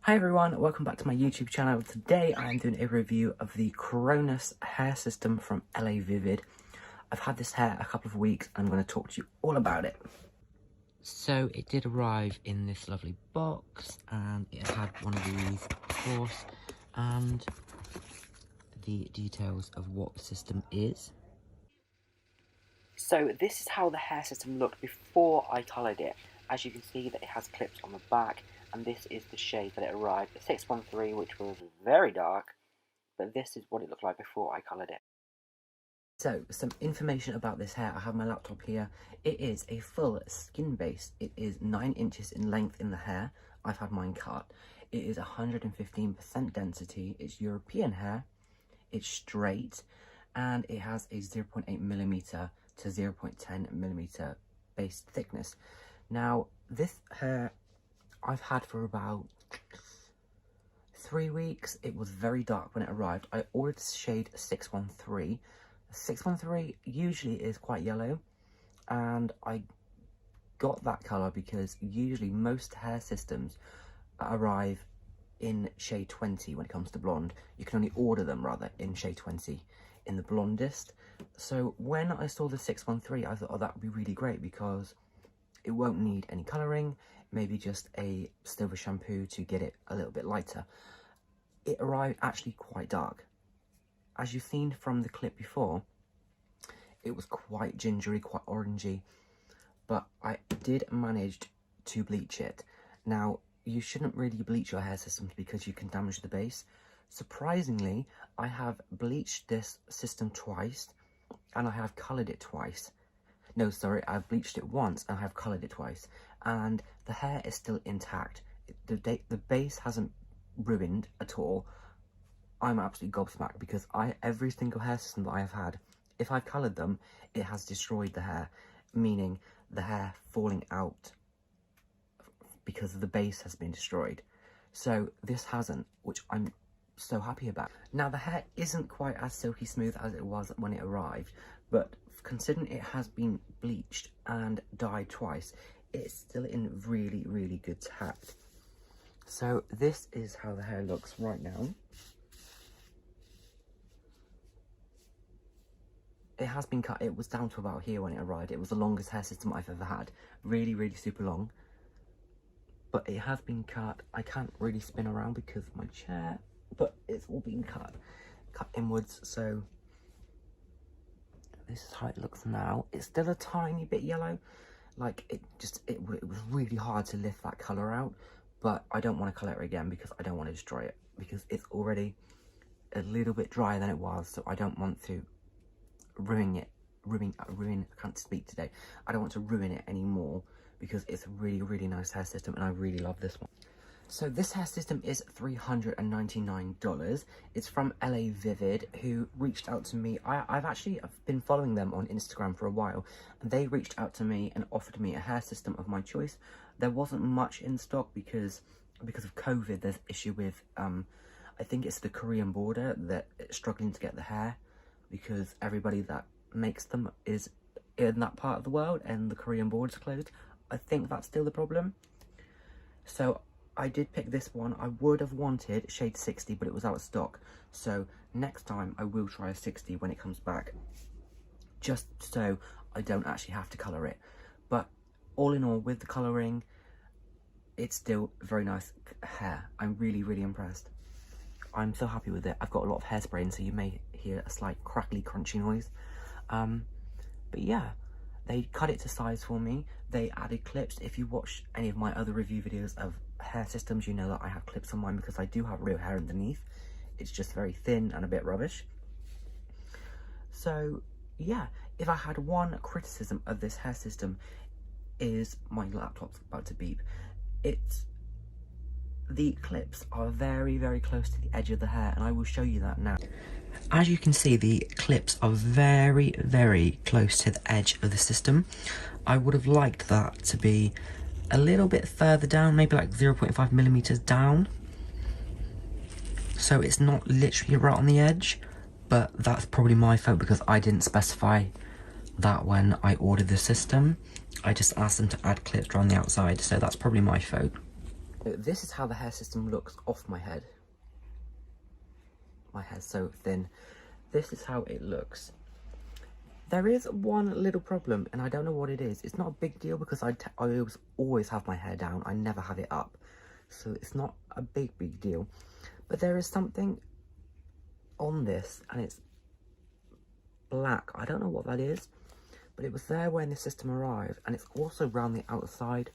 Hi everyone, welcome back to my YouTube channel. Today I am doing a review of the Cronus hair system from Lavivid. I've had this hair a couple of weeks and I'm going to talk to you all about it. So it did arrive in this lovely box and it had one of these, of course, and the details of what the system is. So this is how the hair system looked before I coloured it. As you can see that it has clips on the back, and this is the shade that it arrived at 613, which was very dark, but this is what it looked like before I coloured it. So, some information about this hair. I have my laptop here. It is a full skin base. It is 9 inches in length in the hair. I've had mine cut. It is 115% density. It's European hair. It's straight, and it has a 0.8mm to 0.10mm base thickness. Now, this hair I've had for about 3 weeks. It was very dark when it arrived. I ordered shade 613. 613 usually is quite yellow, and I got that colour because usually most hair systems arrive in shade 20 when it comes to blonde. You can only order them rather in shade 20 in the blondest. So when I saw the 613, I thought, oh, that would be really great because it won't need any colouring, maybe just a silver shampoo to get it a little bit lighter. It arrived actually quite dark. As you've seen from the clip before, it was quite gingery, quite orangey, but I did manage to bleach it. Now, you shouldn't really bleach your hair systems because you can damage the base. Surprisingly, I have bleached this system twice, and I have coloured it twice. No, sorry, I've bleached it once and I have coloured it twice, and the hair is still intact. The base hasn't ruined at all. I'm absolutely gobsmacked because every single hair system that I have had, if I've coloured them, it has destroyed the hair, meaning the hair falling out because the base has been destroyed. So this hasn't, which I'm so happy about. Now, the hair isn't quite as silky smooth as it was when it arrived, but considering it has been bleached and dyed twice, it's still in really, really good tact. So this is how the hair looks right now. It has been cut. It was down to about here when it arrived. It was the longest hair system I've ever had. Really, really super long. But it has been cut. I can't really spin around because of my chair, but it's all been cut inwards. So this is how it looks now. It's still a tiny bit yellow. Like, it was really hard to lift that colour out, but I don't want to colour it again because I don't want to destroy it, because it's already a little bit drier than it was, so I don't want to ruin, I can't speak today. I don't want to ruin it anymore because it's a really, really nice hair system and I really love this one. So this hair system is $399. It's from Lavivid, who reached out to me. I've been following them on Instagram for a while, and they reached out to me and offered me a hair system of my choice. There wasn't much in stock because of COVID. There's issue with I think it's the Korean border that is struggling to get the hair because everybody that makes them is in that part of the world and the Korean border's closed. I think that's still the problem. So I did pick this one. I would have wanted shade 60, but it was out of stock. So next time I will try a 60 when it comes back, just so I don't actually have to colour it. But all in all, with the colouring, it's still very nice hair. I'm really, really impressed. I'm so happy with it. I've got a lot of hairspray in, so you may hear a slight crackly, crunchy noise. But yeah, they cut it to size for me. They added clips. If you watch any of my other review videos of hair systems, you know that I have clips on mine because I do have real hair underneath. It's just very thin and a bit rubbish. So yeah, if I had one criticism of this hair system, is my laptop's about to beep. The clips are very, very close to the edge of the hair, and I will show you that now. As you can see, the clips are very, very close to the edge of the system. I would have liked that to be a little bit further down, maybe like 0.5mm down. So it's not literally right on the edge, but that's probably my fault because I didn't specify that when I ordered the system. I just asked them to add clips around the outside, so that's probably my fault. This is how the hair system looks off my head. My hair's so thin. This is how it looks. There is one little problem, and I don't know what it is. It's not a big deal because I always have my hair down. I never have it up. So it's not a big deal. But there is something on this, and it's black. I don't know what that is, but it was there when the system arrived, and it's also around the outside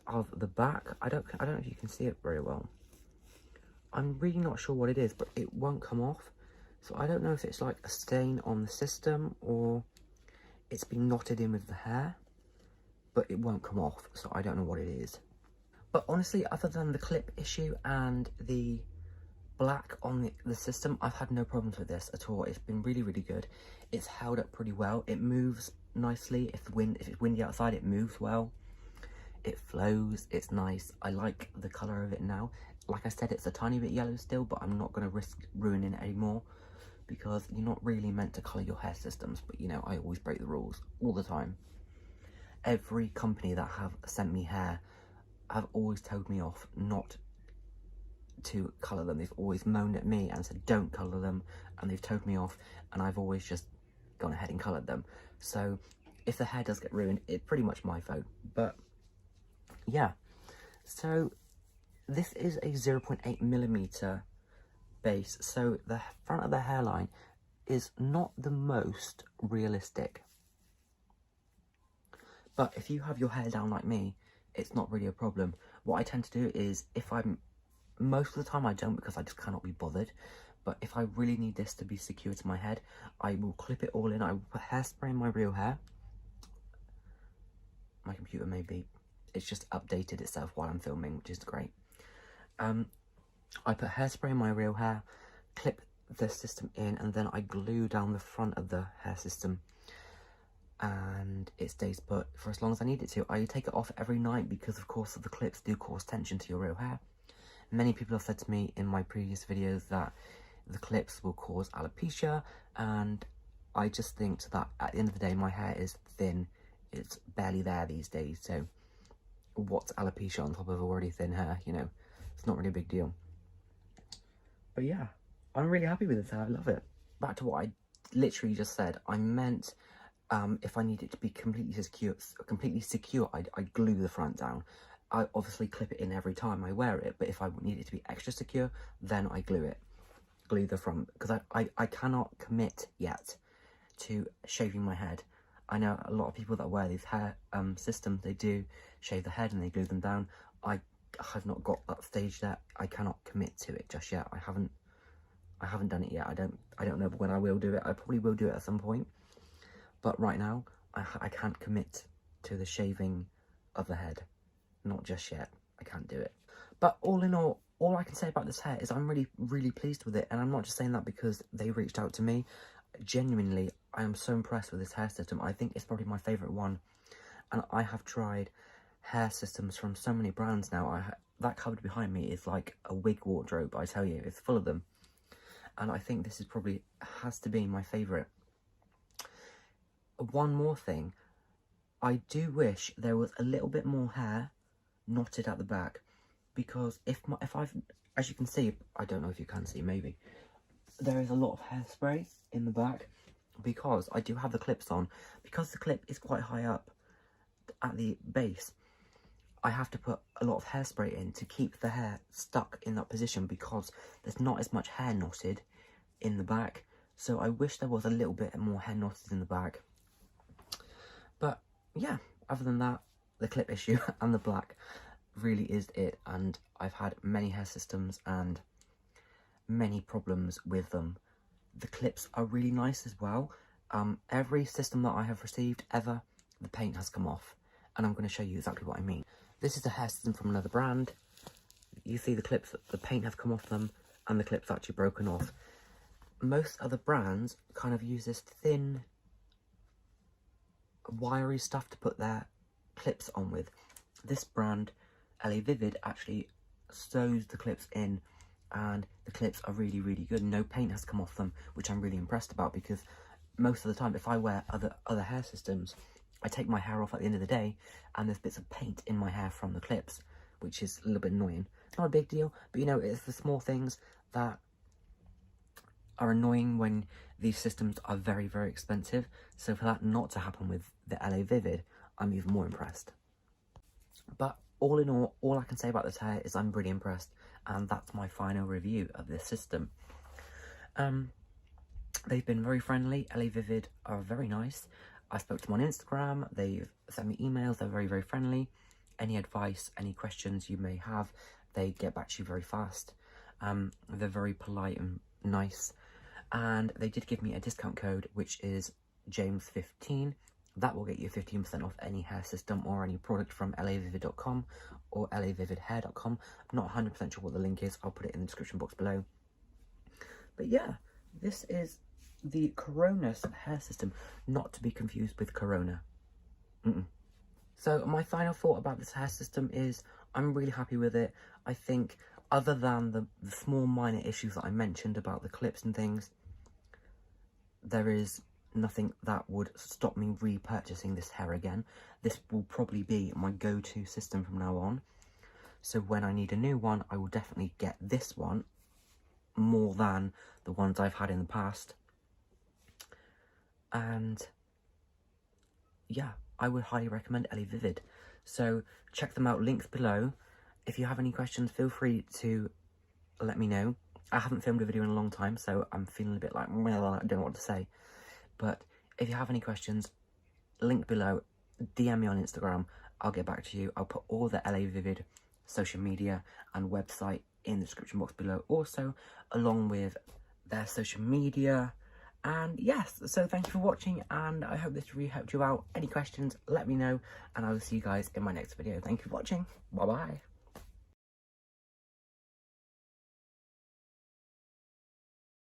of the back. I don't know if you can see it very well. I'm really not sure what it is, but it won't come off. So I don't know if it's like a stain on the system or it's been knotted in with the hair, but it won't come off, so I don't know what it is. But honestly, other than the clip issue and the black on the system, I've had no problems with this at all. It's been really good. It's held up pretty well. It moves nicely. If it's windy outside, it moves well. It flows. It's nice. I like the colour of it now. Like I said, it's a tiny bit yellow still, but I'm not going to risk ruining it anymore, because you're not really meant to colour your hair systems, but you know, I always break the rules all the time. Every company that have sent me hair have always told me off not to colour them. They've always moaned at me and said don't colour them, and they've told me off, and I've always just gone ahead and coloured them. So if the hair does get ruined, it's pretty much my fault. But yeah, so this is a 0.8mm base, so the front of the hairline is not the most realistic. But if you have your hair down like me, it's not really a problem. What I tend to do is, most of the time I don't, because I just cannot be bothered, but if I really need this to be secure to my head, I will clip it all in. I will put hairspray in my real hair. My computer it's just updated itself while I'm filming, which is great. I put hairspray in my real hair, clip the system in, and then I glue down the front of the hair system, and it stays put for as long as I need it to. I take it off every night because, of course, the clips do cause tension to your real hair. Many people have said to me in my previous videos that the clips will cause alopecia, and I just think that at the end of the day, my hair is thin. It's barely there these days, so what's alopecia on top of already thin hair, you know? It's not really a big deal. But yeah, I'm really happy with this hair. I love it. Back to what I literally just said. I meant if I need it to be completely secure, I glue the front down. I obviously clip it in every time I wear it, but if I need it to be extra secure, then I glue the front, because I cannot commit yet to shaving my head. I know a lot of people that wear these hair systems, they do shave the head and they glue them down. I have not got that stage yet. I cannot commit to it just yet. I haven't done it yet. I don't know when I will do it. I probably will do it at some point, but right now I can't commit to the shaving of the head. Not just yet. I can't do it. But all in all I can say about this hair is I'm really pleased with it, and I'm not just saying that because they reached out to me. Genuinely, I am so impressed with this hair system. I think it's probably my favourite one, and I have tried hair systems from so many brands now. That cupboard behind me is like a wig wardrobe, I tell you. It's full of them, and I think this is probably has to be my favourite. One more thing, I do wish there was a little bit more hair knotted at the back, because if I've, as you can see, I don't know if you can see, maybe there is a lot of hairspray in the back, because I do have the clips on. Because the clip is quite high up at the base, I have to put a lot of hairspray in to keep the hair stuck in that position, because there's not as much hair knotted in the back. So I wish there was a little bit more hair knotted in the back. But yeah, other than that, the clip issue and the black really is it, and I've had many hair systems and many problems with them. The clips are really nice as well. Every system that I have received ever, the paint has come off, and I'm going to show you exactly what I mean. This is a hair system from another brand. You see the clips, the paint have come off them, and the clip's actually broken off. Most other brands kind of use this thin, wiry stuff to put their clips on with. This brand, Lavivid, actually sews the clips in, and the clips are really good. No paint has come off them, which I'm really impressed about, because most of the time if I wear other hair systems, I take my hair off at the end of the day and there's bits of paint in my hair from the clips, which is a little bit annoying. Not a big deal, but you know, it's the small things that are annoying when these systems are very, very expensive. So for that not to happen with the Lavivid, I'm even more impressed. But all in all I can say about this hair is I'm really impressed, and that's my final review of this system. They've been very friendly. Lavivid are very nice. I spoke to them on Instagram, they've sent me emails, they're very, very friendly. Any advice, any questions you may have, they get back to you very fast. They're very polite and nice. And they did give me a discount code, which is James15. That will get you 15% off any hair system or any product from lavivid.com or lavividhair.com. I'm not 100% sure what the link is. I'll put it in the description box below. But yeah, this is the Cronus hair system, not to be confused with Corona. So my final thought about this hair system is I'm really happy with it. I think other than the small minor issues that I mentioned about the clips and things, there is nothing that would stop me repurchasing this hair again. This will probably be my go-to system from now on. So when I need a new one, I will definitely get this one more than the ones I've had in the past. And yeah, I would highly recommend Lavivid. So check them out, links below. If you have any questions, feel free to let me know. I haven't filmed a video in a long time, so I'm feeling a bit like, well, I don't know what to say. But if you have any questions, link below, DM me on Instagram, I'll get back to you. I'll put all the Lavivid social media and website in the description box below also, along with their social media. And yes, so thank you for watching, and I hope this really helped you out. Any questions, let me know, and I will see you guys in my next video. Thank you for watching. Bye bye.